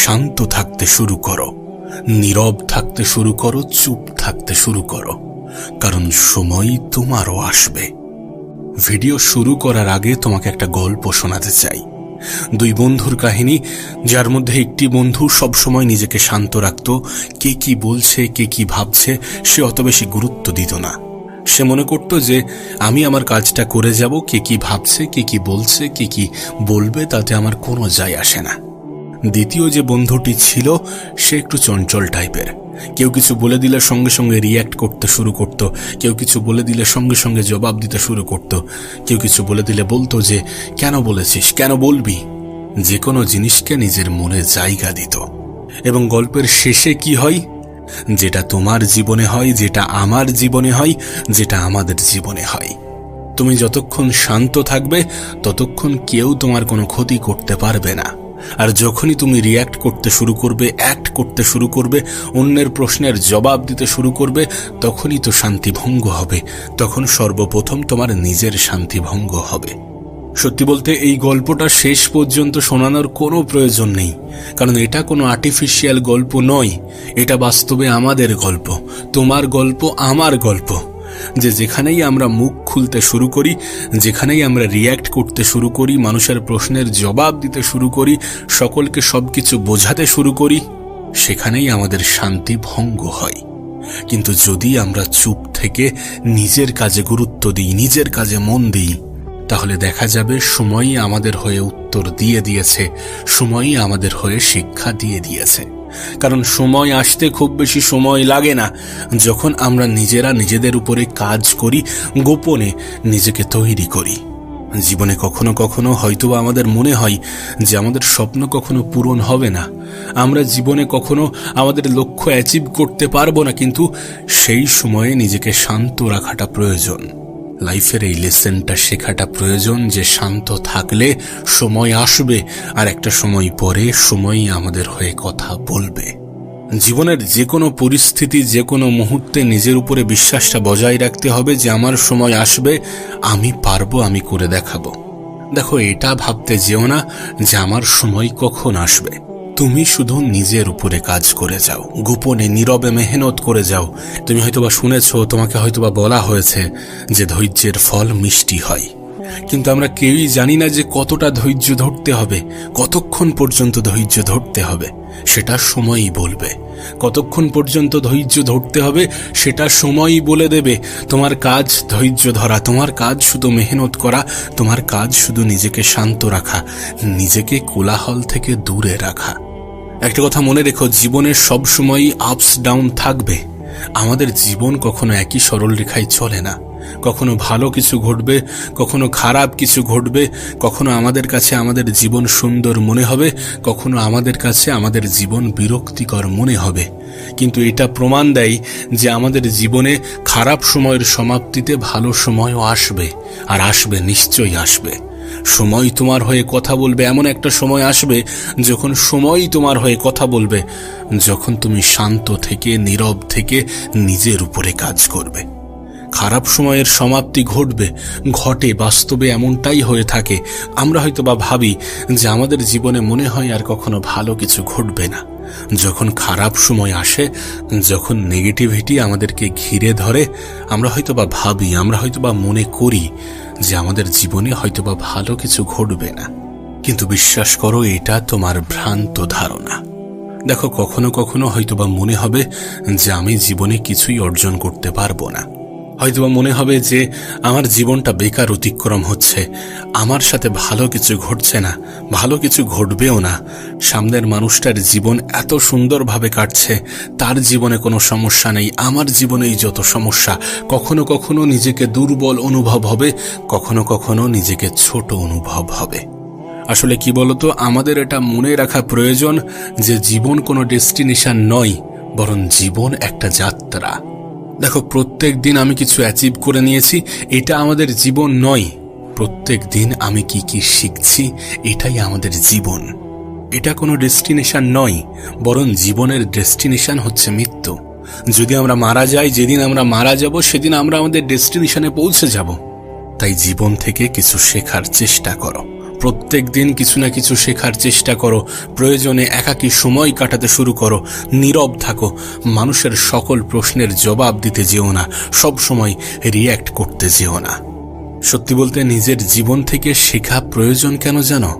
শান্ত থাকতে শুরু করো, নীরব থাকতে শুরু করো, চুপ থাকতে শুরু করো, কারণ সময় তোমারও আসবে। ভিডিও শুরু করার আগে তোমাকে একটা গল্প শোনাতে চাই। দুই বন্ধুর কাহিনী, যার মধ্যে একটি বন্ধু সবসময় নিজেকে শান্ত রাখত। কে কি বলছে, কে কি ভাবছে সে অত বেশি গুরুত্ব দিত না। সে মনে করত যে আমি আমার কাজটা করে যাব, কে কি ভাবছে, কে কি বলছে, কে কি বলবে তাতে আমার কোনো যায় আসে না। দ্বিতীয় যে বন্ধুটি ছিল সে একটু চঞ্চল টাইপের। কেউ কিছু বলে দিলে সঙ্গে সঙ্গে রিয়্যাক্ট করতে শুরু করত, কেউ কিছু বলে দিলে সঙ্গে সঙ্গে জবাব দিতে শুরু করত, কেউ কিছু বলে দিলে বলতো যে কেন বলেছিস, কেন বলবি, যে কোনো জিনিসকে নিজের মনে জায়গা দিত। এবং গল্পের শেষে কি হয়, যেটা তোমার জীবনে হয়, যেটা আমার জীবনে হয়, যেটা আমাদের জীবনে হয়, তুমি যতক্ষণ শান্ত থাকবে ততক্ষণ কেউ তোমার কোনো ক্ষতি করতে পারবে না। আর যখনই তুমি রিয়্যাক্ট করতে শুরু করবে, অ্যাক্ট করতে শুরু করবে, অন্যের প্রশ্নের জবাব দিতে শুরু করবে, তখনই তো শান্তি ভঙ্গ হবে। তখন সর্বপ্রথম তোমার নিজের শান্তি ভঙ্গ হবে। সত্যি বলতে এই গল্পটা শেষ পর্যন্ত শোনানোর কোনো প্রয়োজন নেই, কারণ এটা কোনো আর্টিফিশিয়াল গল্প নয়। এটা বাস্তবে আমাদের গল্প, তোমার গল্প, আমার গল্প। যে যেখানেই আমরা মুখ খুলতে শুরু করি, যেখানেই আমরা রিয়্যাক্ট করতে শুরু করি, মানুষের প্রশ্নের জবাব দিতে শুরু করি, সকলকে সবকিছু বোঝাতে শুরু করি, সেখানেই আমাদের শান্তি ভঙ্গ হয়। কিন্তু যদি আমরা চুপ থেকে নিজের কাজে গুরুত্ব দিই, নিজের কাজে মন দিই, তাহলে দেখা যাবে সময়ই আমাদের হয়ে উত্তর দিয়ে দিয়েছে, সময়ই আমাদের হয়ে শিক্ষা দিয়ে দিয়েছে। কারণ সময় আসতে খুব বেশি সময় লাগে না, যখন আমরা নিজেরা নিজেদের উপরে কাজ করি, গোপনে নিজেকে তৈরি করি। জীবনে কখনো কখনো হয়তোবা আমাদের মনে হয় যে আমাদের স্বপ্ন কখনো পূরণ হবে না, আমরা জীবনে কখনো আমাদের লক্ষ্য অ্যাচিভ করতে পারবো না, কিন্তু সেই সময়ে নিজেকে শান্ত রাখাটা প্রয়োজন। লাইফের এই লেসনটা শেখাটা প্রয়োজন যে শান্ত থাকলে সময় আসবে, আর একটা সময় পরে সময়ই আমাদের হয়ে কথা বলবে। জীবনের যে কোনো পরিস্থিতি, যে কোনো মুহূর্তে নিজের উপরে বিশ্বাসটা বজায় রাখতে হবে যে আমার সময় আসবে, আমি পারবো, আমি করে দেখাবো। দেখো, এটা ভাবতে যেও না যে আমার সময় কখন আসবে। তুমি শুধু নিজের উপরে কাজ করে যাও, গোপনে নীরবে মেহনত করে যাও। তুমি হয়তোবা শুনেছো, তোমাকে হয়তোবা বলা হয়েছে যে ধৈর্যের ফল মিষ্টি হয়, কিন্তু আমরা কেউই জানি না যে কতটা ধৈর্য ধরতে হবে, কতক্ষণ পর্যন্ত ধৈর্য ধরতে হবে সেটা সময়ই বলবে। কতক্ষণ পর্যন্ত ধৈর্য ধরতে হবে সেটা সময়ই বলে দেবে। তোমার কাজ ধৈর্য ধরা, তোমার কাজ শুধু মেহনত করা, তোমার কাজ শুধু নিজেকে শান্ত রাখা, নিজেকে কোলাহল থেকে দূরে রাখা। একটা কথা মনে রেখো, জীবনের সব সময়ই আপস ডাউন থাকবে। আমাদের জীবন কখনো একই সরল রেখায় চলে না। কখনো ভালো কিছু ঘটবে, কখনো খারাপ কিছু ঘটবে, কখনো আমাদের কাছে আমাদের জীবন সুন্দর মনে হবে, কখনো আমাদের কাছে আমাদের জীবন বিরক্তিকর মনে হবে। কিন্তু এটা প্রমাণ দেয় যে আমাদের জীবনে খারাপ সময়ের সমাপ্তিতে ভালো সময়ও আসবে, আর আসবে, নিশ্চয়ই আসবে। সময় তোমার হয়ে কথা বলবে, এমন একটা সময় আসবে যখন সময়ই তোমার হয়ে কথা বলবে, যখন তুমি শান্ত থেকে, নীরব থেকে নিজের উপরে কাজ করবে। খারাপ সময়ের সমাপ্তি ঘটবে, ঘটে, বাস্তবে এমনটাই হয়ে থাকে। আমরা হয়তো বা ভাবি যে আমাদের জীবনে মনে হয় আর কখনো ভালো কিছু ঘটবে না। যখন খারাপ সময় আসে, যখন নেগেটিভিটি আমাদেরকে ঘিরে ধরে, আমরা হয়তো বা ভাবি, আমরা হয়তো বা মনে করি যে আমাদের জীবনে হয়তোবা ভালো কিছু ঘটবে না। কিন্তু বিশ্বাস করো, এটা তোমার ভ্রান্ত ধারণা। দেখো, কখনো কখনো হয়তোবা মনে হবে যে আমি জীবনে কিছুই অর্জন করতে পারবো না। হয়তোবা মনে হবে যে আমার জীবনটা বেকার অতিক্রম হচ্ছে, আমার সাথে ভালো কিছু ঘটছে না, ভালো কিছু ঘটবেও না। সামনের মানুষটার জীবন এত সুন্দরভাবে কাটছে, তার জীবনে কোনো সমস্যা নেই, আমার জীবনেই যত সমস্যা। কখনো কখনো নিজেকে দুর্বল অনুভব হবে, কখনো কখনো নিজেকে ছোট অনুভব হবে। আসলে কি বলতো, আমাদের এটা মনে রাখা প্রয়োজন যে জীবন কোনো ডেস্টিনেশন নয়, বরং জীবন একটা যাত্রা। দেখো, প্রত্যেক দিন আমি কিছু অ্যাচিভ করে নিয়েছি, এটা আমাদের জীবন নয়। প্রত্যেক দিন আমি কি কি শিখছি, এটাই আমাদের জীবন। এটা কোনো ডেস্টিনেশন নয়, বরং জীবনের ডেস্টিনেশন হচ্ছে মৃত্যু। যদি আমরা মারা যাই, যেদিন আমরা মারা যাব সেদিন আমরা আমাদের ডেস্টিনেশনে পৌঁছে যাব। তাই জীবন থেকে কিছু শেখার চেষ্টা করো, প্রত্যেক দিন কিছু না কিছু শেখার চেষ্টা করো, প্রয়োজনে একাকী সময় কাটাতে শুরু করো, নীরব থাকো, মানুষের সকল প্রশ্নের জবাব দিতে যেও না, সব সময় রিয়্যাক্ট করতে যেও না। সত্যি বলতে নিজের জীবন থেকে শেখা প্রয়োজন কেন জানো?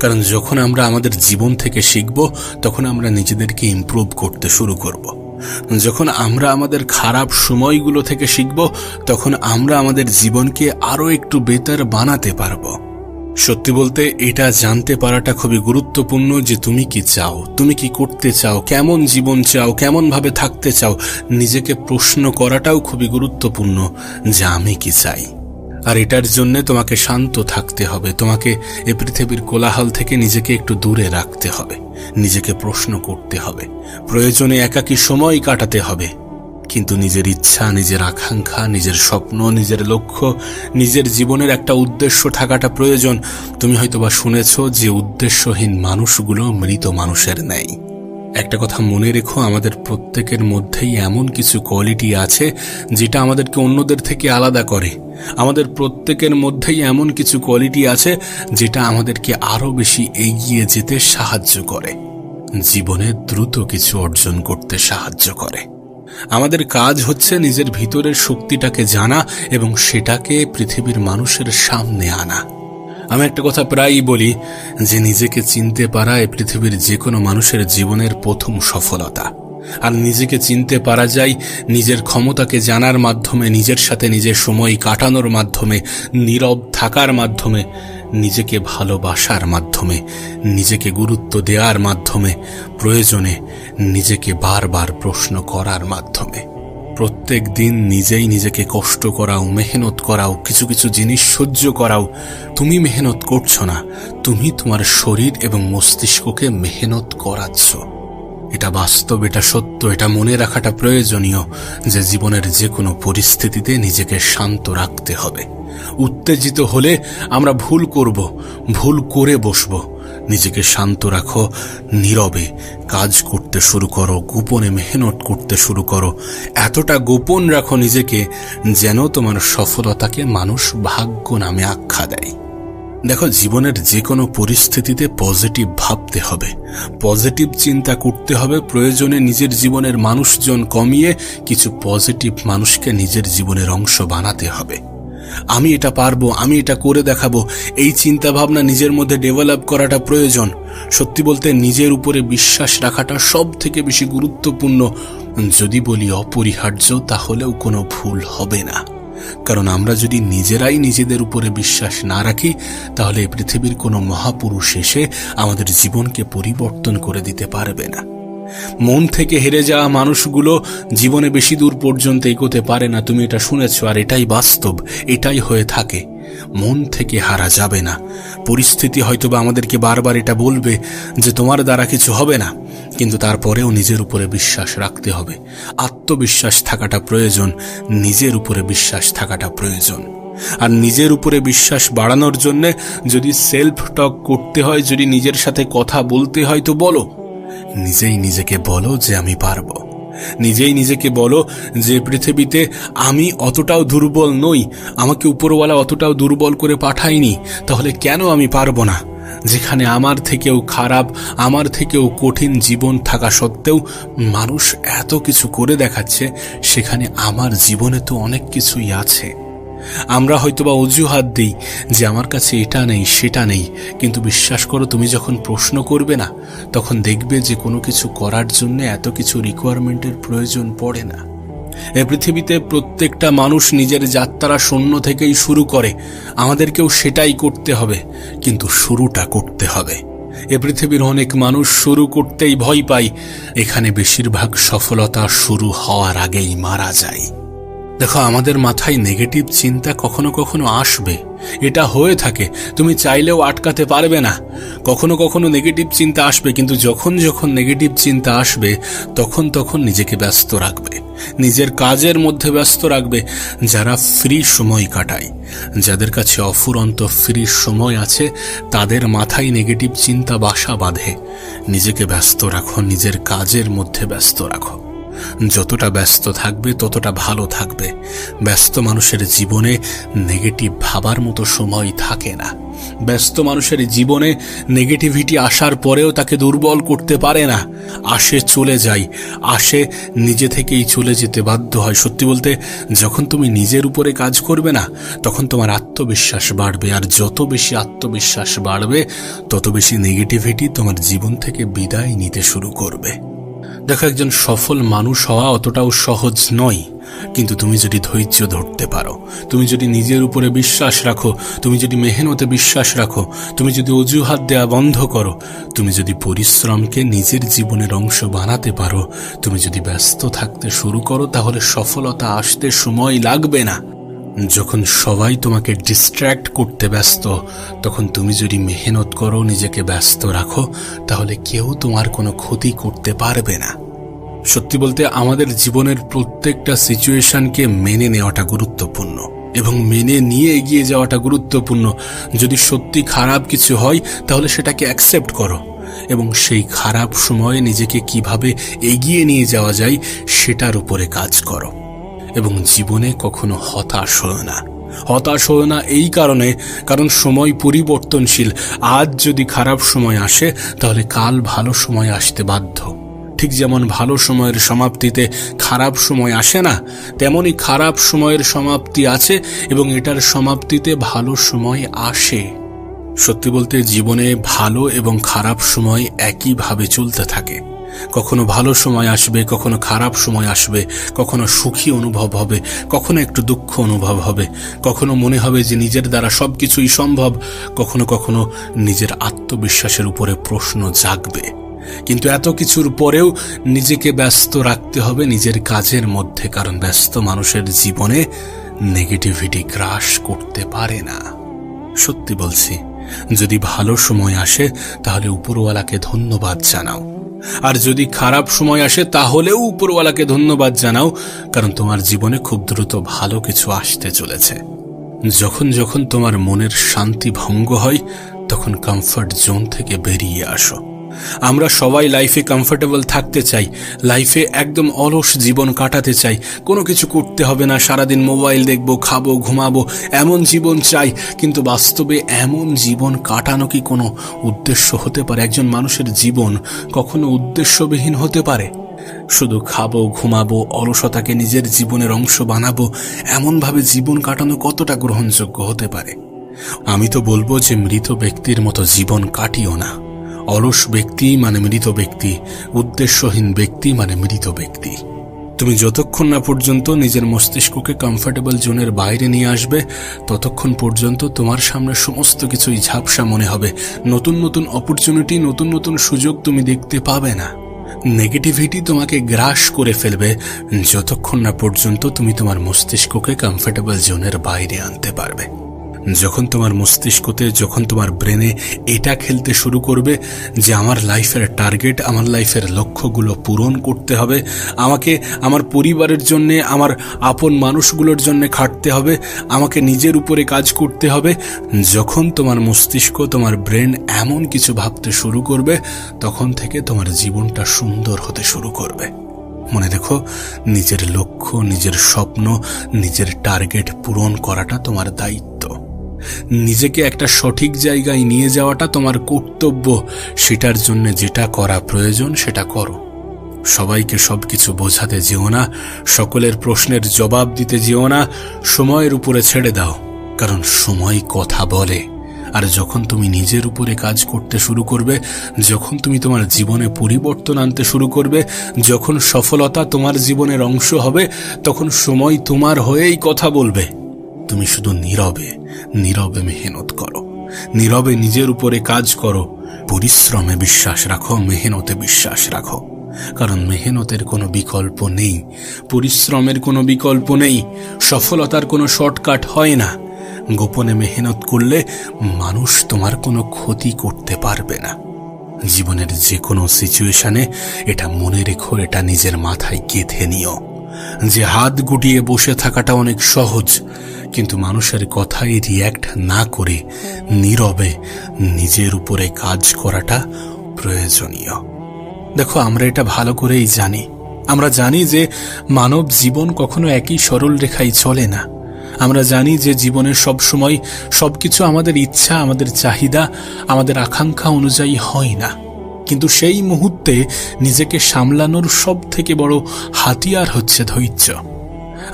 কারণ যখন আমরা আমাদের জীবন থেকে শিখব, তখন আমরা নিজেদেরকে ইমপ্রুভ করতে শুরু করব। যখন আমরা আমাদের খারাপ সময়গুলো থেকে শিখব, তখন আমরা আমাদের জীবনকে আরো একটু বেটার বানাতে পারবো। সত্যি বলতে এটা জানতে পারাটা খুবই গুরুত্বপূর্ণ যে তুমি কি চাও, তুমি কি করতে চাও, কেমন জীবন চাও, কেমন ভাবে থাকতে চাও। নিজেকে প্রশ্ন করাটাও খুবই গুরুত্বপূর্ণ যে আমি কি চাই। আর এটার জন্য তোমাকে শান্ত থাকতে হবে, তোমাকে এ পৃথিবীর কোলাহল থেকে নিজেকে একটু দূরে রাখতে হবে, নিজেকে প্রশ্ন করতে হবে, প্রয়োজনে একাকী সময় কাটাতে হবে। কিন্তু নিজের ইচ্ছা, নিজের আকাঙ্ক্ষা, নিজের স্বপ্ন, নিজের লক্ষ্য, নিজের জীবনের একটা উদ্দেশ্য থাকাটা প্রয়োজন। তুমি হয়তোবা শুনেছ যে উদ্দেশ্যহীন মানুষগুলো মৃত মানুষের ন্যায়। একটা কথা মনে রেখো, আমাদের প্রত্যেকের মধ্যেই এমন কিছু কোয়ালিটি আছে যেটা আমাদেরকে অন্যদের থেকে আলাদা করে। আমাদের প্রত্যেকের মধ্যেই এমন কিছু কোয়ালিটি আছে যেটা আমাদেরকে আরো বেশি এগিয়ে যেতে সাহায্য করে, জীবনে দ্রুত কিছু অর্জন করতে সাহায্য করে। আমাদের কাজ হচ্ছে নিজের ভিতরের শক্তিটাকে জানা এবং সেটাকে পৃথিবীর মানুষের সামনে আনা। আমি একটা কথা প্রায়ই বলি যে নিজেকে চিনতে পারা এই পৃথিবীর যে কোনো মানুষের জীবনের প্রথম সফলতা। আর নিজেকে চিনতে পারা যায় নিজের ক্ষমতাকে জানার মাধ্যমে, নিজের সাথে নিজের সময় কাটানোর মাধ্যমে, নীরব থাকার মাধ্যমে, নিজেকে ভালোবাসার মাধ্যমে, নিজেকে গুরুত্ব দেওয়ার মাধ্যমে, প্রয়োজনে নিজেকে বারবার প্রশ্ন করার মাধ্যমে। প্রত্যেক দিন নিজেই নিজেকে কষ্ট করাও, মেহনত করাও, কিছু কিছু জিনিস সহ্য করাও। তুমি মেহনত করছো না, তুমি তোমার শরীর এবং মস্তিষ্ককে মেহনত করাচ্ছ। এটা বাস্তব, এটা সত্য, এটা মনে রাখাটা প্রয়োজনীয় যে জীবনের যে কোনো পরিস্থিতিতে নিজেকে শান্ত রাখতে হবে। উত্তেজিত হলে আমরা ভুল করব, ভুল করে বসব। নিজেকে শান্ত রাখো, নীরবে কাজ করতে শুরু করো, গোপনে মেহনত করতে শুরু করো। এতটা গোপন রাখো নিজেকে যেন তোমার সফলতাকে মানুষ ভাগ্য নামে আখ্যা দেয়। দেখো, জীবনের যে কোনো পরিস্থিতিতে পজিটিভ ভাবতে হবে, পজিটিভ চিন্তা করতে হবে। প্রয়োজনে নিজের জীবনের মানুষজন কমিয়ে কিছু পজিটিভ মানুষকে নিজের জীবনের অংশ বানাতে হবে। আমি এটা পারবো, আমি এটা করে দেখাবো, এই চিন্তা ভাবনা নিজের মধ্যে ডেভেলপ করাটা প্রয়োজন। সত্যি বলতে নিজের উপরে বিশ্বাস রাখাটা সব থেকে বেশি গুরুত্বপূর্ণ। যদি বলি অপরিহার্য, তাহলেও কোনো ভুল হবে না। কারণ আমরা যদি নিজেরাই নিজেদের উপরে বিশ্বাস না রাখি, তাহলে পৃথিবীর কোনো মহাপুরুষ এসে আমাদের জীবনকে পরিবর্তন করে দিতে পারবে না। মন থেকে হেরে যাওয়া মানুষগুলো জীবনে বেশি দূর পর্যন্ত এগোতে পারে না। তুমি এটা শুনেছো, আর এটাই বাস্তব, এটাই হয়ে থাকে। মন থেকে হারা যাবে না। পরিস্থিতি হয়তোবা আমাদেরকে বারবার এটা বলবে যে তোমার দ্বারা কিছু হবে না, কিন্তু তারপরেও নিজের উপরে বিশ্বাস রাখতে হবে। আত্মবিশ্বাস থাকাটা প্রয়োজন, নিজের উপরে বিশ্বাস থাকাটা প্রয়োজন। আর নিজের উপরে বিশ্বাস বাড়ানোর জন্য যদি সেলফ টক করতে হয়, যদি নিজের সাথে কথা বলতে হয়, তো বলো। নিজেই নিজেকে বলো যে আমি পারবো। নিজেই নিজেকে বলো যে পৃথিবীতে আমি অতটাও দুর্বল নই, আমাকে উপরওয়ালা অতটাও দুর্বল করে পাঠায়নি, তাহলে কেন আমি পারবো না? যেখানে আমার থেকেও খারাপ, আমার থেকেও কঠিন জীবন থাকা সত্ত্বেও মানুষ এত কিছু করে দেখাচ্ছে, সেখানে আমার জীবনে তো অনেক কিছুই আছে। আমরা হয়তোবা অজুহাত দিই যে আমার কাছে এটা নেই, সেটা নেই, কিন্তু বিশ্বাস করো, তুমি যখন প্রশ্ন করবে না, তখন দেখবে যে কোনো কিছু করার জন্য এত কিছু রিকোয়ারমেন্টের প্রয়োজন পড়ে না। এই পৃথিবীতে প্রত্যেকটা মানুষ নিজের যাত্রা শূন্য থেকেই শুরু করে। আমাদেরকেও সেটাই করতে হবে, কিন্তু শুরুটা করতে হবে। এ পৃথিবীর অনেক মানুষ শুরু করতেই ভয় পায়। এখানে বেশিরভাগ সফলতা শুরু হওয়ার আগেই মারা যায়। দেখো, আমাদের মাথায় নেগেটিভ চিন্তা কখনো কখনো আসবে, এটা হয়ে থাকে, তুমি চাইলেও আটকাতে পারবে না। কখনো কখনো নেগেটিভ চিন্তা আসবে, কিন্তু যখন যখন নেগেটিভ চিন্তা আসবে তখন তখন নিজেকে ব্যস্ত রাখবে, নিজের কাজের মধ্যে ব্যস্ত রাখবে। যারা ফ্রি সময় কাটায়, যাদের কাছে অফুরন্ত ফ্রি সময় আছে, তাদের মাথায় নেগেটিভ চিন্তা বাসা বাঁধে। নিজেকে ব্যস্ত রাখো, নিজের কাজের মধ্যে ব্যস্ত রাখো। যতটা ব্যস্ত থাকবে ততটা ভালো থাকবে। ব্যস্ত মানুষের জীবনে নেগেটিভ ভাবার মতো সময় থাকে না। ব্যস্ত মানুষের জীবনে নেগেটিভিটি আসার পরেও তাকে দুর্বল করতে পারে না। আসে চলে যায়, আসে নিজে থেকেই চলে যেতে বাধ্য হয়। সত্যি বলতে, যখন তুমি নিজের উপরে কাজ করবে না, তখন তোমার আত্মবিশ্বাস বাড়বে, আর যত বেশি আত্মবিশ্বাস বাড়বে তত বেশি নেগেটিভিটি তোমার জীবন থেকে বিদায় নিতে শুরু করবে। দেখো, একজন সফল মানুষ হওয়া অতটাও সহজ নয়, কিন্তু তুমি যদি ধৈর্য ধরতে পারো, তুমি যদি নিজের উপরে বিশ্বাস রাখো, তুমি যদি মেহনতে বিশ্বাস রাখো, তুমি যদি অজুহাত দেওয়া বন্ধ করো, তুমি যদি পরিশ্রমকে নিজের জীবনের অংশ বানাতে পারো, তুমি যদি ব্যস্ত থাকতে শুরু করো, তাহলে সফলতা আসতে সময় লাগবে না। যখন সবাই তোমাকে ডিস্ট্র্যাক্ট করতে ব্যস্ত, তখন তুমি যদি মেহনত করো, নিজেকে ব্যস্ত রাখো, তাহলে কেউ তোমার কোনো ক্ষতি করতে পারবে না। সত্যি বলতে, আমাদের জীবনের প্রত্যেকটা সিচুয়েশনকে মেনে নেওয়াটা গুরুত্বপূর্ণ এবং মেনে নিয়ে এগিয়ে যাওয়াটা গুরুত্বপূর্ণ। যদি সত্যি খারাপ কিছু হয়, তাহলে সেটাকে অ্যাকসেপ্ট করো এবং সেই খারাপ সময়ে নিজেকে কিভাবে এগিয়ে নিয়ে যাওয়া যায় সেটার উপরে কাজ করো। এবং জীবনে কখনো হতাশ হও না। হতাশ হও না এই কারণ সময় পরিবর্তনশীল। আজ যদি খারাপ সময় আসে, তাহলে কাল ভালো সময় আসতে বাধ্য। ঠিক যেমন ভালো সময়ের সমাপ্তিতে খারাপ সময় আসে না, তেমনি খারাপ সময়ের সমাপ্তি আছে এবং এটার সমাপ্তিতে ভালো সময় আসে। সত্যি বলতে, জীবনে ভালো এবং খারাপ সময় একইভাবে চলতে থাকে। কখনো ভালো সময় আসবে, কখনো খারাপ সময় আসবে, কখনো সুখী অনুভব হবে, কখনো একটু দুঃখ অনুভব হবে, কখনো মনে হবে যে নিজের দ্বারা সবকিছুই সম্ভব, কখনো কখনো নিজের আত্মবিশ্বাসের উপরে প্রশ্ন জাগবে। কিন্তু এত কিছুর পরেও নিজেকে ব্যস্ত রাখতে হবে নিজের কাজের মধ্যে, কারণ ব্যস্ত মানুষের জীবনে নেগেটিভিটি গ্রাস করতে পারে না। সত্যি বলছি, যদি ভালো সময় আসে তাহলে উপরওয়ালাকে ধন্যবাদ জানাও, আর যদি খারাপ সময় আসে তাহলেও উপরওয়ালাকে ধন্যবাদ জানাও, কারণ তোমার জীবনে খুব দ্রুত ভালো কিছু আসতে চলেছে। যখন যখন তোমার মনের শান্তি ভঙ্গ হয়, তখন কমফর্ট জোন থেকে বেরিয়ে আসো। আমরা সবাই লাইফে কমফোর্টেবল থাকতে চাই, লাইফে একদম অলস জীবন কাটাতে চাই, কোনো কিছু করতে হবে না, সারাদিন মোবাইল দেখবো, খাবো, ঘুমাবো, এমন জীবন চাই। কিন্তু বাস্তবে এমন জীবন কাটানো কি কোনো উদ্দেশ্য হতে পারে? একজন মানুষের জীবন কখনো উদ্দেশ্যবিহীন হতে পারে? শুধু খাবো, ঘুমাবো, অলসতাকে নিজের জীবনের অংশ বানাবো, এমনভাবে জীবন কাটানো কতটা গ্রহণযোগ্য হতে পারে? আমি তো বলবো যে মৃত ব্যক্তির মতো জীবন কাটিও না। অলস ব্যক্তি মানে মৃত ব্যক্তি, উদ্দেশ্যহীন ব্যক্তি মানে মৃত ব্যক্তি। তুমি যতক্ষণ না পর্যন্ত নিজের মস্তিষ্ককে কমফোর্টেবল জোনের বাইরে নিয়ে আসবে, ততক্ষণ পর্যন্ত তোমার সামনে সমস্ত কিছুই ঝাপসা মনে হবে। নতুন নতুন অপরচুনিটি, নতুন নতুন সুযোগ তুমি দেখতে পাবে না। নেগেটিভিটি তোমাকে গ্রাস করে ফেলবে যতক্ষণ না পর্যন্ত তুমি তোমার মস্তিষ্ককে কমফোর্টেবল জোনের বাইরে আনতে পারবে। যখন তোমার মস্তিষ্কতে, যখন তোমার ব্রেনে এটা খেলতে শুরু করবে যে আমার লাইফের টার্গেট, আমার লাইফের লক্ষ্যগুলো পূরণ করতে হবে, আমাকে আমার পরিবারের জন্যে, আমার আপন মানুষগুলোর জন্য খাটতে হবে, আমাকে নিজের উপরে কাজ করতে হবে, যখন তোমার মস্তিষ্ক, তোমার ব্রেন এমন কিছু ভাবতে শুরু করবে, তখন থেকে তোমার জীবনটা সুন্দর হতে শুরু করবে। মনে রেখো, নিজের লক্ষ্য, নিজের স্বপ্ন, নিজের টার্গেট পূরণ করাটা তোমার দায়িত্ব। নিজেকে একটা সঠিক জায়গায় নিয়ে যাওয়াটা তোমার কর্তব্য। সেটার জন্য যেটা করা প্রয়োজন সেটা করো। সবাইকে সবকিছু বোঝাতে যেও না, সকলের প্রশ্নের জবাব দিতে যেও না, সময়ের উপরে ছেড়ে দাও, কারণ সময় কথা বলে। আর যখন তুমি নিজের উপরে কাজ করতে শুরু করবে, যখন তুমি তোমার জীবনে পরিবর্তন আনতে শুরু করবে, যখন সফলতা তোমার জীবনের অংশ হবে, তখন সময় তোমার হয়েই কথা বলবে। তুমি শুধু নীরবে নীরবে মেহনত করো, নীরবে নিজের উপরে কাজ করো, পরিশ্রমে বিশ্বাস রাখো, মেহনতে বিশ্বাস রাখো, কারণ মেহনতের কোনো বিকল্প নেই, পরিশ্রমের কোনো বিকল্প নেই, সফলতার কোনো শর্টকাট হয় না। গোপনে মেহনত করলে মানুষ তোমার কোনো ক্ষতি করতে পারবে না। জীবনের যে কোনো সিচুয়েশনে এটা মনে রেখো, এটা নিজের মাথায় গেঁথে নিও যে হাত গুটিয়ে বসে থাকাটা অনেক সহজ, কিন্তু মানুষের কথায় রিয়্যাক্ট না করে নীরবে নিজের উপরে কাজ করাটা প্রয়োজনীয়। দেখো, আমরা এটা ভালো করেই জানি, আমরা জানি যে মানব জীবন কখনো একই সরল রেখায় চলে না। আমরা জানি যে জীবনের সব সময় সবকিছু আমাদের ইচ্ছা, আমাদের চাহিদা, আমাদের আকাঙ্ক্ষা অনুযায়ী হয় না। কিন্তু সেই মুহূর্তে নিজেকে সামলানোর সব থেকে বড় হাতিয়ার হচ্ছে ধৈর্য।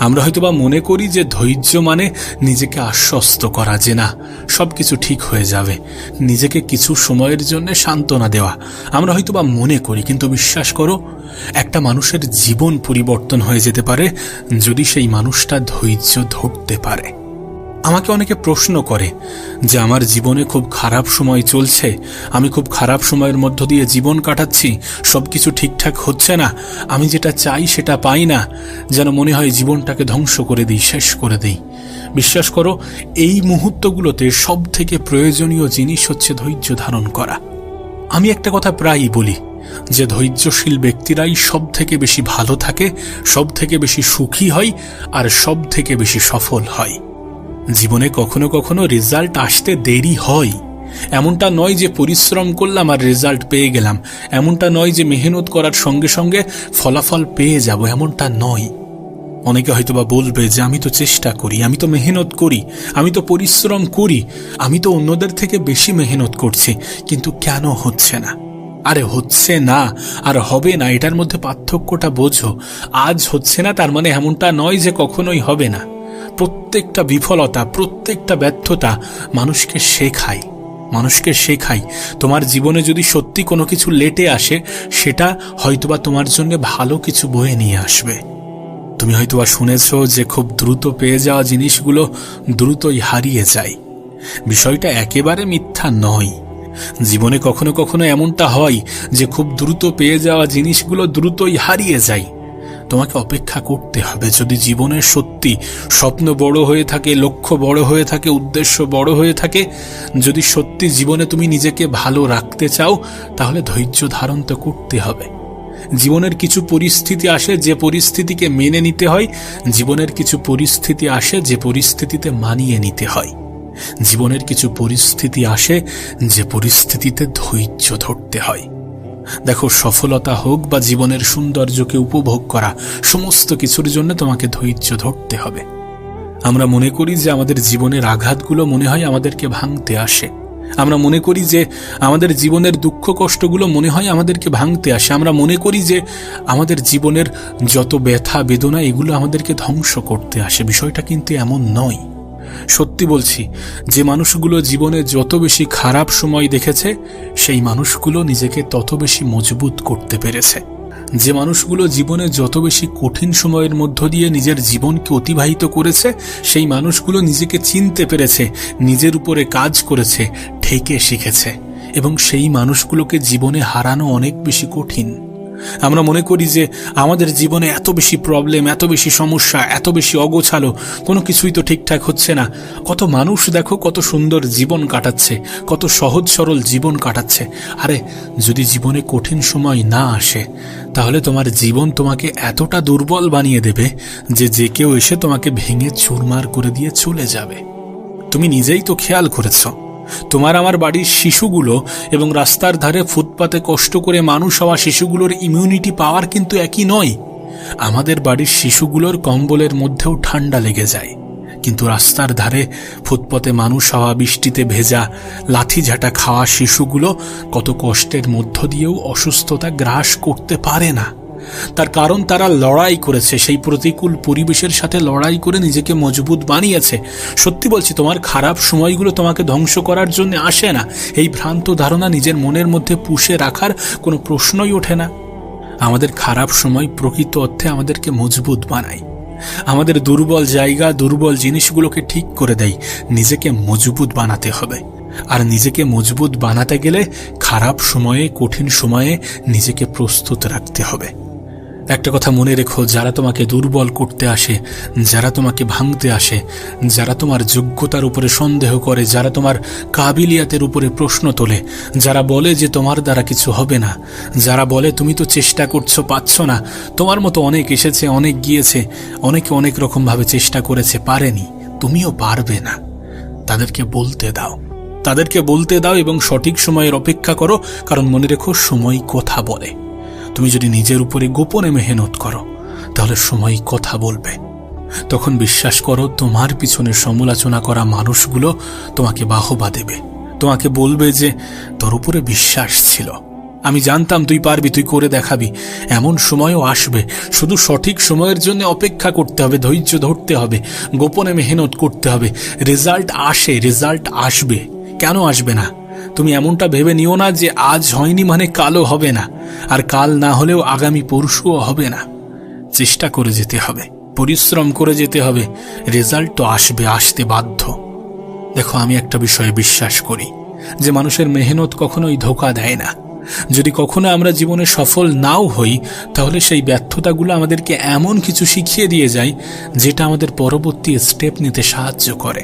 আমরা হয়তোবা মনে করি যে ধৈর্য মানে নিজেকে আশ্বস্ত করা যে না, সবকিছু ঠিক হয়ে যাবে, নিজেকে কিছু সময়ের জন্য সান্ত্বনা দেওয়া। আমরা হয়তোবা মনে করি, কিন্তু বিশ্বাস করো, একটা মানুষের জীবন পরিবর্তন হয়ে যেতে পারে যদি সেই মানুষটা ধৈর্য ধরতে পারে। আমাকে অনেকে প্রশ্ন করে যে আমার জীবনে খুব খারাপ সময় চলছে, আমি খুব খারাপ সময়ের মধ্য দিয়ে জীবন কাটাচ্ছি, সবকিছু ঠিকঠাক হচ্ছে না, আমি যেটা চাই সেটা পাই না, যেন মনে হয় জীবনটাকে ধ্বংস করে দিই, শেষ করে দিই। বিশ্বাস করো, এই মুহূর্তগুলোতে সব থেকে প্রয়োজনীয় জিনিস হচ্ছে ধৈর্য ধারণ করা। আমি একটা কথা প্রায়ই বলি যে ধৈর্যশীল ব্যক্তিরাই সব থেকে বেশি ভালো থাকে, সব থেকে বেশি সুখী হয়, আর সব থেকে বেশি সফল হয়। জীবনে কখনো কখনো রেজাল্ট আসতে দেরি হয়। এমনটা নয় যে পরিশ্রম করলাম আর রেজাল্ট পেয়ে গেলাম, এমনটা নয় যে মেহনত করার সঙ্গে সঙ্গে ফলাফল পেয়ে যাব, এমনটা নয়। অনেকে হয়তোবা বলবে যে আমি তো চেষ্টা করি, আমি তো মেহনত করি, আমি তো পরিশ্রম করি, আমি তো অন্যদের থেকে বেশি মেহনত করছি, কিন্তু কেন হচ্ছে না? আরে হচ্ছে না আর হবে না, এটার মধ্যে পার্থক্যটা বোঝো। আজ হচ্ছে না তার মানে এমনটা নয় যে কখনোই হবে না। প্রত্যেকটা বিফলতা, প্রত্যেকটা ব্যর্থতা মানুষকে শেখায়। তোমার জীবনে যদি সত্যি কোনো কিছু লেটে আসে, সেটা হয়তোবা তোমার জন্য ভালো কিছু বয়ে নিয়ে আসবে। তুমি হয়তোবা শুনেছ যে খুব দ্রুত পেয়ে যাওয়া জিনিসগুলো দ্রুতই হারিয়ে যায়। বিষয়টা একেবারে মিথ্যা নয়। জীবনে কখনো কখনো এমনটা হয় যে খুব দ্রুত পেয়ে যাওয়া জিনিসগুলো দ্রুতই হারিয়ে যায়। তোমাকে অপেক্ষা করতে হবে। যদি জীবনের সত্যি স্বপ্ন বড় হয়ে থাকে, লক্ষ্য বড় হয়ে থাকে, উদ্দেশ্য বড় হয়ে থাকে, যদি সত্যি জীবনে তুমি নিজেকে ভালো রাখতে চাও, তাহলে ধৈর্য ধারণ তো করতে হবে। জীবনের কিছু পরিস্থিতি আসে যে পরিস্থিতিকে মেনে নিতে হয়, জীবনের কিছু পরিস্থিতি আসে যে পরিস্থিতিতে মানিয়ে নিতে হয়, জীবনের কিছু পরিস্থিতি আসে যে পরিস্থিতিতে ধৈর্য ধরতে হয়। দেখো, সফলতা হোক বা জীবনের সৌন্দর্যকে উপভোগ করা, সমস্ত কিছুর জন্য তোমাকে ধৈর্য ধরতে হবে। আমরা মনে করি যে আমাদের জীবনের আঘাতগুলো মনে হয় আমাদেরকে ভাঙতে আসে। আমরা মনে করি যে আমাদের জীবনের দুঃখ কষ্টগুলো মনে হয় আমাদেরকে ভাঙতে আসে। আমরা মনে করি যে আমাদের জীবনের যত ব্যথা বেদনা এগুলো আমাদেরকে ধ্বংস করতে আসে। বিষয়টা কিন্তু এমন নয়। সত্যি বলছি, যে মানুষগুলো জীবনে যত বেশি খারাপ সময় দেখেছে, সেই মানুষগুলো নিজেকে তত বেশি মজবুত করতে পেরেছে। যে মানুষগুলো জীবনে যত বেশি কঠিন সময়ের মধ্য দিয়ে নিজের জীবনকে অতিবাহিত করেছে, সেই মানুষগুলো নিজেকে চিনতে পেরেছে, নিজের উপরে কাজ করেছে, ঠেকে শিখেছে, এবং সেই মানুষগুলোকে জীবনে হারানো অনেক বেশি কঠিন। আমরা মনে করি যে আমাদের জীবনে এত বেশি প্রবলেম, এত বেশি সমস্যা, এত বেশি অগোছালো, কোনো কিছুই তো ঠিকঠাক হচ্ছে না। কত মানুষ দেখো কত সুন্দর জীবন কাটাচ্ছে, কত সহজ সরল জীবন কাটাচ্ছে। আরে যদি জীবনে কঠিন সময় না আসে, তাহলে তোমার জীবন তোমাকে এতটা দুর্বল বানিয়ে দেবে যে যে কেউ এসে তোমাকে ভেঙে চুরমার করে দিয়ে চলে যাবে। তুমি নিজেই তো খেয়াল করেছ, তোমার আমার বাড়ির শিশুগুলো এবং রাস্তার ধারে ফুটপাতে কষ্ট করে মানুষ হওয়া শিশুগুলোর ইমিউনিটি পাওয়ার কিন্তু একই নয়। আমাদের বাড়ির শিশুগুলোর কম্বলের মধ্যেও ঠান্ডা লেগে যায়, কিন্তু রাস্তার ধারে ফুটপাতে মানুষ হওয়া, বৃষ্টিতে ভেজা, লাথি ঝাঁটা খাওয়া শিশুগুলো কত কষ্টের মধ্য দিয়েও অসুস্থতা গ্রাস করতে পারে না। তার কারণ তারা লড়াই করেছে, সেই প্রতিকূল পরিবেশের সাথে লড়াই করে নিজেকে মজবুত বানিয়েছে। সত্যি বলছি, তোমার খারাপ সময়গুলো তোমাকে ধ্বংস করার জন্য আসে না। এই ভ্রান্ত ধারণা নিজের মনের মধ্যে পুষে রাখার কোনো প্রশ্নই ওঠে না। আমাদের খারাপ সময় প্রকৃত অর্থে আমাদেরকে মজবুত বানায়, আমাদের দুর্বল জায়গা, দুর্বল জিনিসগুলোকে ঠিক করে দেয়। নিজেকে মজবুত বানাতে হবে, আর নিজেকে মজবুত বানাতে গেলে খারাপ সময়ে, কঠিন সময়ে নিজেকে প্রস্তুত রাখতে হবে। একটা কথা মনে রেখো, যারা তোমাকে দুর্বল করতে আসে, যারা তোমাকে ভাঙতে আসে, যারা তোমার যোগ্যতার উপরে সন্দেহ করে, যারা তোমার কাবিলিয়াতের উপরে প্রশ্ন তোলে, যারা বলে যে তোমার দ্বারা কিছু হবে না, যারা বলে তুমি তো চেষ্টা করছো, পাচ্ছ না, তোমার মতো অনেক এসেছে, অনেক গিয়েছে, অনেকে অনেক রকমভাবে চেষ্টা করেছে, পারেনি, তুমিও পারবে না, তাদেরকে বলতে দাও এবং সঠিক সময়ের অপেক্ষা করো। কারণ মনে রেখো, সময় কথা বলে। তুমি যদি নিজের উপরে গোপনে মেহনত করো তাহলে সময় কথা বলবে। তখন বিশ্বাস করো, তোমার পিছনে সমালোচনা করা মানুষগুলো তোমাকে বাহবা দেবে, তোমাকে বলবে যে তোর উপরে বিশ্বাস ছিল, আমি জানতাম তুই পারবি, তুই করে দেখাবি। এমন সময়ও আসবে, শুধু সঠিক সময়ের জন্য অপেক্ষা করতে হবে, ধৈর্য ধরতে হবে, গোপনে মেহনত করতে হবে। রেজাল্ট আসে, রেজাল্ট আসবে। কেন আসবে না? তুমি এমনটা ভেবে নিও না যে আজ হয়নি মানে কালও হবে না, আর কাল না হলেও আগামী পরশুও হবে না। চেষ্টা করে যেতে হবে, পরিশ্রম করে যেতে হবে, রেজাল্ট তো আসবে, আসতে বাধ্য। দেখো, আমি একটা বিষয়ে বিশ্বাস করি যে মানুষের মেহনত কখনোই ধোঁকা দেয় না। যদি কখনো আমরা জীবনে সফল নাও হই, তাহলে সেই ব্যর্থতাগুলো আমাদেরকে এমন কিছু শিখিয়ে দিয়ে যায় যেটা আমাদের পরবর্তী স্টেপ নিতে সাহায্য করে।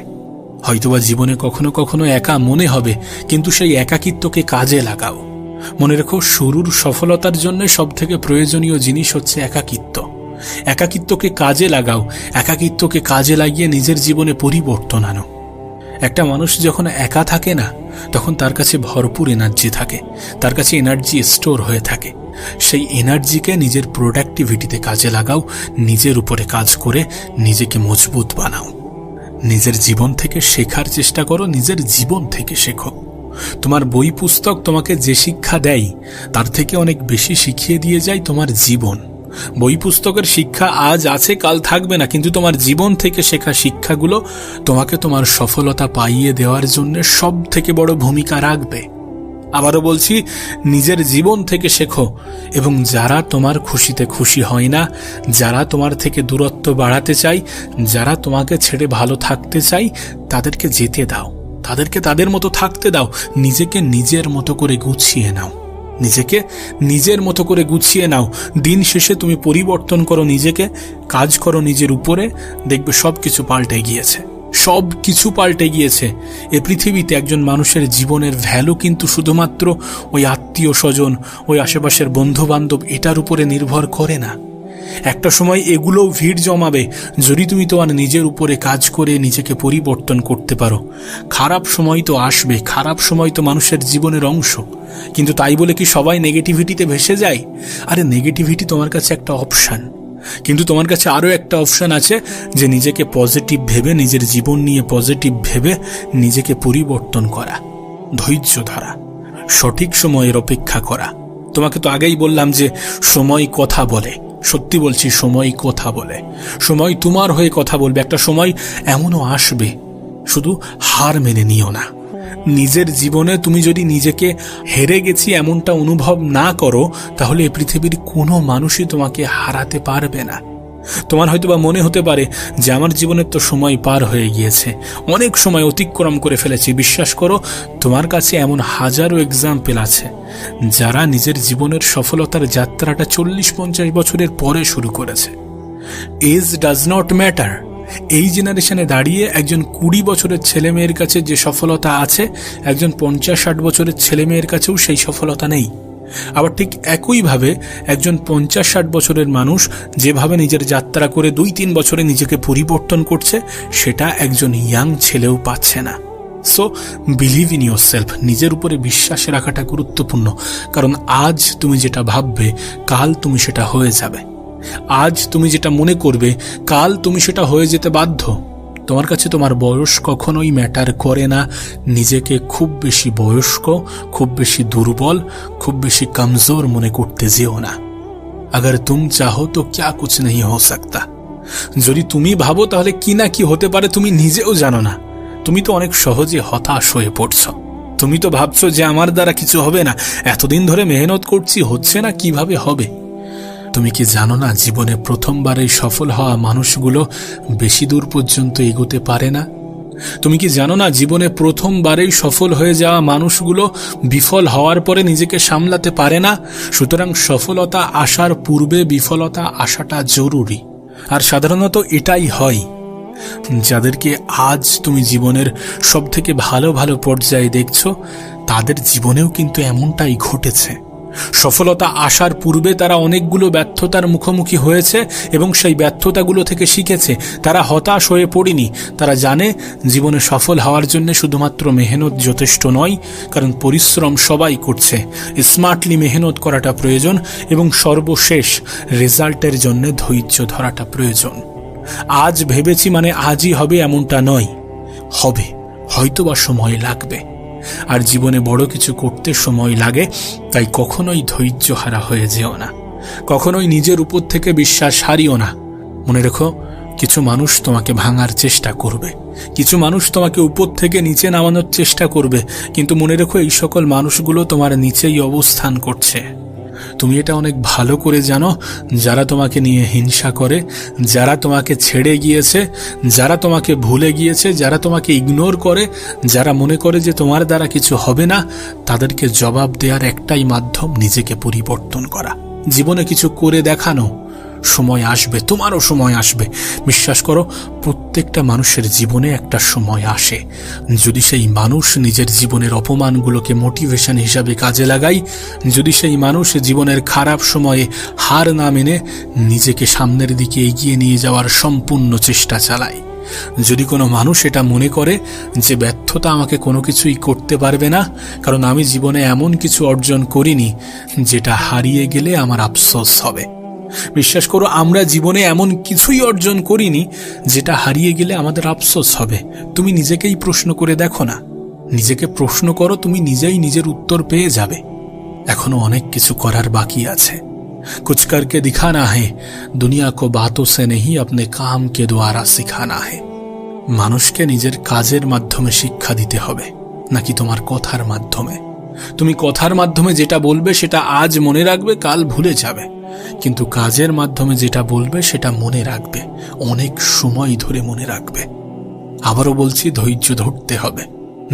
হয়তোবা জীবনে কখনো কখনো একা মনে হবে, কিন্তু সেই একাকিত্বকে কাজে লাগাও। মনে রেখো, শুরুর সফলতার জন্য সবথেকে প্রয়োজনীয় জিনিস হচ্ছে একাকিত্ব। একাকিত্বকে কাজে লাগাও, একাকিত্বকে কাজে লাগিয়ে নিজের জীবনে পরিবর্তন আনো। একটা মানুষ যখন একা থাকে না, তখন তার কাছে ভরপুর এনার্জি থাকে, তার কাছে এনার্জি স্টোর হয়ে থাকে। সেই এনার্জিকে নিজের প্রোডাক্টিভিটিতে কাজে লাগাও, নিজের উপরে কাজ করে নিজেকে মজবুত বানাও। নিজের জীবন থেকে শেখার চেষ্টা করো, নিজের জীবন থেকে শেখো। তোমার বই পুস্তক তোমাকে যে শিক্ষা দেয় তার থেকে অনেক বেশি শিখিয়ে দিয়ে যায় তোমার জীবন। বই পুস্তকের শিক্ষা আজ আছে, কাল থাকবে না, কিন্তু তোমার জীবন থেকে শেখা শিক্ষাগুলো তোমাকে তোমার সফলতা পাইয়ে দেওয়ার জন্য সব থেকে বড় ভূমিকা রাখবে। আবারও বলছি, নিজের জীবন থেকে শেখো, এবং যারা তোমার খুশিতে খুশি হয় না, যারা তোমার থেকে দূরত্ব বাড়াতে চায়, যারা তোমাকে ছেড়ে ভালো থাকতে চায়, তাদেরকে যেতে দাও, তাদেরকে তাদের মতো থাকতে দাও। নিজেকে নিজের মতো করে গুছিয়ে নাও, নিজেকে নিজের মতো করে গুছিয়ে নাও। দিন শেষে তুমি পরিবর্তন করো নিজেকে, কাজ করো নিজের উপরে, দেখবে সব কিছু পাল্টে গিয়েছে, সব কিছু পাল্টে গিয়েছে। এ পৃথিবীতে একজন মানুষের জীবনের ভ্যালু কিন্তু শুধুমাত্র ওই আত্মীয় স্বজন, ওই আশেপাশের বন্ধু বান্ধব এটার উপরে নির্ভর করে না। একটা সময় এগুলোও ভিড় জমাবে যদি তুমি তোমার নিজের উপরে কাজ করে নিজেকে পরিবর্তন করতে পারো। খারাপ সময় তো আসবে, খারাপ সময় তো মানুষের জীবনের অংশ, কিন্তু তাই বলে কি সবাই নেগেটিভিটিতে ভেসে যায়? আরে নেগেটিভিটি তোমার কাছে একটা অপশান, কিন্তু তোমার কাছে আরও একটা অপশান আছে যে নিজেকে পজিটিভ ভেবে, নিজের জীবন নিয়ে পজিটিভ ভেবে নিজেকে পরিবর্তন করা, ধৈর্য ধরা, সঠিক সময়ের অপেক্ষা করা। তোমাকে তো আগেই বললাম যে সময় কথা বলে। সত্যি বলছি, সময় কথা বলে, সময় তোমার হয়ে কথা বলবে। একটা সময় এমনও আসবে, শুধু হার মেনে নিও না। নিজের জীবনে তুমি যদি নিজেকে হেরে গেছি এমনটা অনুভব না করো, তাহলে এই পৃথিবীর কোনো মানুষই তোমাকে হারাতে পারবে না। তোমার হয়তোবা মনে হতে পারে যে আমার জীবনের তো সময় পার হয়ে গিয়েছে, অনেক সময় অতিক্রম করে ফেলেছি। বিশ্বাস করো, তোমার কাছে এমন হাজারো এক্সাম্পল আছে যারা নিজের জীবনের সফলতার যাত্রাটা 40-50 বছরের পরে শুরু করেছে। Age does not matter. এই জেনারেশনে দাঁড়িয়ে একজন 20 বছরের ছেলে মেয়ের কাছে যে সফলতা আছে, একজন 50-60 বছরের ছেলে মেয়ের কাছেও সেই সফলতা নেই। আবার ঠিক একইভাবে একজন 50-60 বছরের মানুষ যেভাবে নিজের যাত্রা করে 2-3 বছরে নিজেকে পরিবর্তন করছে, সেটা একজন ইয়াং ছেলেও পাচ্ছে না। So believe in your self. নিজের উপরে বিশ্বাস রাখাটা গুরুত্বপূর্ণ, কারণ আজ তুমি যেটা ভাববে, কাল তুমি সেটা হয়ে যাবে। আজ তুমি যেটা মনে করবে, কাল তুমি সেটা হয়ে যেতে বাধ্য। তোমার কাছে তোমার বয়স কখনোই ম্যাটার করে না। নিজেকে খুব বেশি বয়স্ক, খুব বেশি দুর্বল, খুব বেশি কমজোর মনে করতে যেও না। अगर तुम चाहो तो क्या कुछ नहीं हो सकता। যদি তুমি ভাবো তাহলে কি না কি হতে পারে তুমি নিজেও জানো না। তুমি তো অনেক সহজে হতাশ হয়ে পড়ছো। তুমি তো ভাবছো যে আমার দ্বারা কিছু হবে না, এতদিন ধরে মেহনত করছি, হচ্ছে না, কিভাবে হবে? তুমি কি জানো না, জীবনে প্রথমবারেই সফল হওয়া মানুষগুলো বেশি দূর পর্যন্ত এগোতে পারে না? তুমি কি জানো না, জীবনে প্রথমবারেই সফল হয়ে যাওয়া মানুষগুলো বিফল হওয়ার পরে নিজেকে সামলাতে পারে না? সুতরাং সফলতা আসার পূর্বে বিফলতা আসাটা জরুরি। আর সাধারণত এটাই হয়। যাদেরকে আজ তুমি জীবনের সব থেকে ভালো ভালো পর্যায়ে দেখছো, তাদের জীবনেও কিন্তু এমনটাই ঘটেছে। সফলতা আসার পূর্বে তারা অনেকগুলো ব্যর্থতার মুখোমুখি হয়েছে এবং সেই ব্যর্থতাগুলো থেকে শিখেছে। তারা হতাশ হয়ে পড়েনি। তারা জানে জীবনে সফল হওয়ার জন্য শুধুমাত্র মেহনত যথেষ্ট নয়, কারণ পরিশ্রম সবাই করছে, স্মার্টলি মেহনত করাটা প্রয়োজন এবং সর্বশেষ রেজাল্টের জন্য ধৈর্য ধরাটা প্রয়োজন। আজ ভেবেছি মানে আজই হবে এমনটা নয়, হবে, হয়তোবা সময় লাগবে। আর জীবনে বড় কিছু করতে সময় লাগে, তাই কখনোই ধৈর্য হারা হয়ে যেও না, কখনোই নিজের উপর থেকে বিশ্বাস হারিও না। মনে রেখো, কিছু মানুষ তোমাকে ভাঙার চেষ্টা করবে, কিছু মানুষ তোমাকে উপর থেকে নিচে নামানোর চেষ্টা করবে, কিন্তু মনে রেখো এই সকল মানুষগুলো তোমার নিচেই অবস্থান করছে। তুমি এটা অনেক ভালো করে জানো। যারা তোমাকে নিয়ে হিংসা করে, যারা তোমাকে ছেড়ে গিয়েছে, যারা তোমাকে ভুলে গিয়েছে, যারা তোমাকে ইগনোর করে, যারা মনে করে যে তোমার দ্বারা কিছু হবে না, তাদেরকে জবাব দেওয়ার একটাই মাধ্যম নিজেকে পরিবর্তন করা, জীবনে কিছু করে দেখানো। সময় আসবে, তোমারও সময় আসবে। বিশ্বাস করো, প্রত্যেকটা মানুষের জীবনে একটা সময় আসে। যদি সেই মানুষ নিজের জীবনের অপমানগুলোকে মোটিভেশন হিসাবে কাজে লাগায়, যদি সেই মানুষ জীবনের খারাপ সময়ে হার না মেনে নিজেকে সামনের দিকে এগিয়ে নিয়ে যাওয়ার সম্পূর্ণ চেষ্টা চালায়, যদি কোনো মানুষ এটা মনে করে যে ব্যর্থতা আমাকে কোনো কিছুই করতে পারবে না, কারণ আমি জীবনে এমন কিছু অর্জন করিনি যেটা হারিয়ে গেলে আমার আফসোস হবে। বিশ্বাস করো, আমরা জীবনে এমন কিছুই অর্জন করিনি যেটা হারিয়ে গেলে আমাদের আফসোস হবে। তুমি নিজেকেই প্রশ্ন করে দেখো না, নিজেকে প্রশ্ন করো, তুমি নিজেই নিজের উত্তর পেয়ে যাবে। এখনো অনেক কিছু করার বাকি আছে। कुछ करके दिखाना है, दुनिया को बातों से नहीं अपने काम के द्वारा सिखाना है। মানুষকে নিজের কাজের মাধ্যমে শিক্ষা দিতে হবে, নাকি তোমার কথার মাধ্যমে? তুমি কথার মাধ্যমে যেটা বলবে সেটা আজ মনে রাখবে, কাল ভুলে যাবে, কিন্তু কাজের মাধ্যমে যেটা বলবে সেটা মনে রাখবে, অনেক সময় ধরে মনে রাখবে। আবারও বলছি, ধৈর্য ধরতে হবে।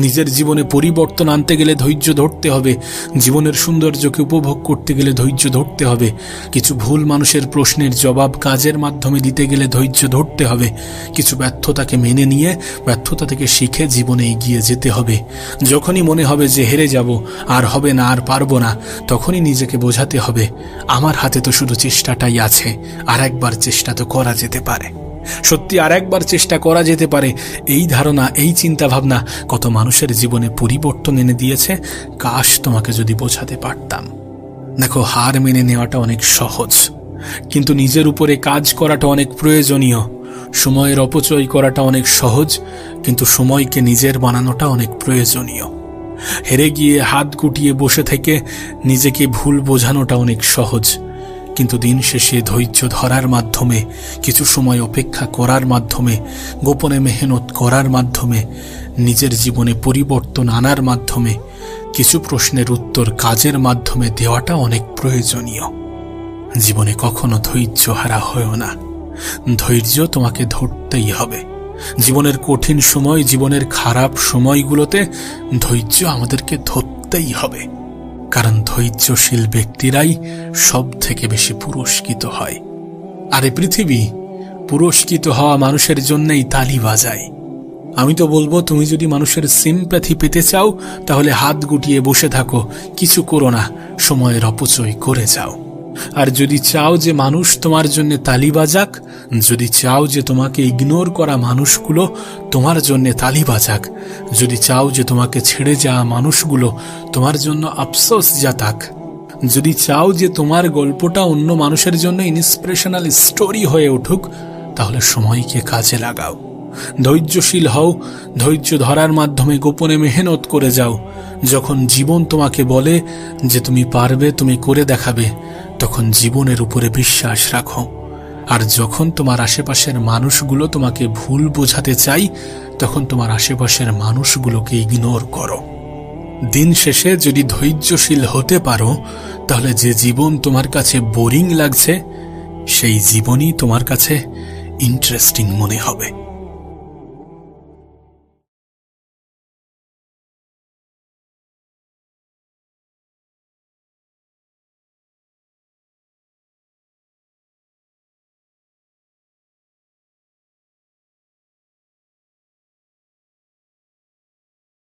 নিজের জীবনে পরিবর্তন আনতে গেলে ধৈর্য ধরতে হবে, জীবনের সৌন্দর্যকে উপভোগ করতে গেলে ধৈর্য ধরতে হবে, কিছু ভুল মানুষের প্রশ্নের জবাব কাজের মাধ্যমে দিতে গেলে ধৈর্য ধরতে হবে, কিছু ব্যর্থতাকে মেনে নিয়ে ব্যর্থতা থেকে শিখে জীবনে এগিয়ে যেতে হবে। যখনই মনে হবে যে হেরে যাব, আর হবে না, আর পারবো না, তখনই নিজেকে বোঝাতে হবে আমার হাতে তো শুধু চেষ্টাটাই আছে, আর একবার চেষ্টা তো করা যেতে পারে। সত্যি আর একবার চেষ্টা করা যেতে পারে, এই ধারণা, এই চিন্তা ভাবনা কত মানুষের জীবনে পরিবর্তন এনে দিয়েছে। কাশ তোমাকে যদি বোঝাতে পারতাম। দেখো, হার মেনে নেওয়াটা অনেক সহজ, কিন্তু নিজের উপরে কাজ করাটা অনেক প্রয়োজনীয়। সময়ের অপচয় করাটা অনেক সহজ, কিন্তু সময়কে নিজের বানানোটা অনেক প্রয়োজনীয়। হেরে গিয়ে হাত গুটিয়ে বসে থেকে নিজেকে ভুল বোঝানোটা অনেক সহজ, কিন্তু দিন শেষে ধৈর্য ধরার মাধ্যমে, কিছু সময় অপেক্ষা করার মাধ্যমে, গোপনে মেহনত করার মাধ্যমে, নিজের জীবনে পরিবর্তন আনার মাধ্যমে, কিছু প্রশ্নের উত্তর কাজের মাধ্যমে দেওয়াটা অনেক প্রয়োজনীয়। জীবনে কখনো ধৈর্য হারা হয়ো না, ধৈর্য তোমাকে ধরতেই হবে। জীবনের কঠিন সময়, জীবনের খারাপ সময়গুলোতে ধৈর্য আমাদেরকে ধরতেই হবে, কারণ ধৈর্যশীল ব্যক্তিরাই সব থেকে বেশি পুরস্কৃত হয়। আর এই পৃথিবী পুরস্কৃত হওয়া মানুষের জন্যই তালি বাজায়। আমি তো বলবো, তুমি যদি মানুষের সিম্প্যাথি পেতে চাও, তাহলে হাত গুটিয়ে বসে থাকো, কিছু করো না, সময়ের অপচয় করে যাও। আর যদি চাও যে মানুষ তোমার জন্য তালি বাজাক, যদি চাও যে তোমাকে ইগনোর করা মানুষগুলো তোমার জন্য তালি বাজাক, যদি চাও যে তোমাকে ছেড়ে যাওয়া মানুষগুলো তোমার জন্য আফসোস জাতাক, যদি চাও যে তোমার গল্পটা অন্য মানুষের জন্য ইন্সপিরেশনাল স্টোরি হয়ে উঠুক, তাহলে সময়কে কাজে লাগাও, ধৈর্যশীল হও, ধৈর্য ধরার মাধ্যমে গোপনে মেহনত করে যাও। যখন জীবন তোমাকে বলে যে তুমি পারবে, তুমি করে দেখাবে, তখন জীবনের উপরে বিশ্বাস রাখো। আর যখন তোমার আশেপাশের মানুষগুলো তোমাকে ভুল বোঝাতে চাই, তখন তোমার আশেপাশের মানুষগুলোকে ইগনোর করো। দিন শেষে যদি ধৈর্যশীল হতে পারো, তাহলে যে জীবন তোমার কাছে বোরিং লাগছে, সেই জীবনই তোমার কাছে ইন্টারেস্টিং মনে হবে।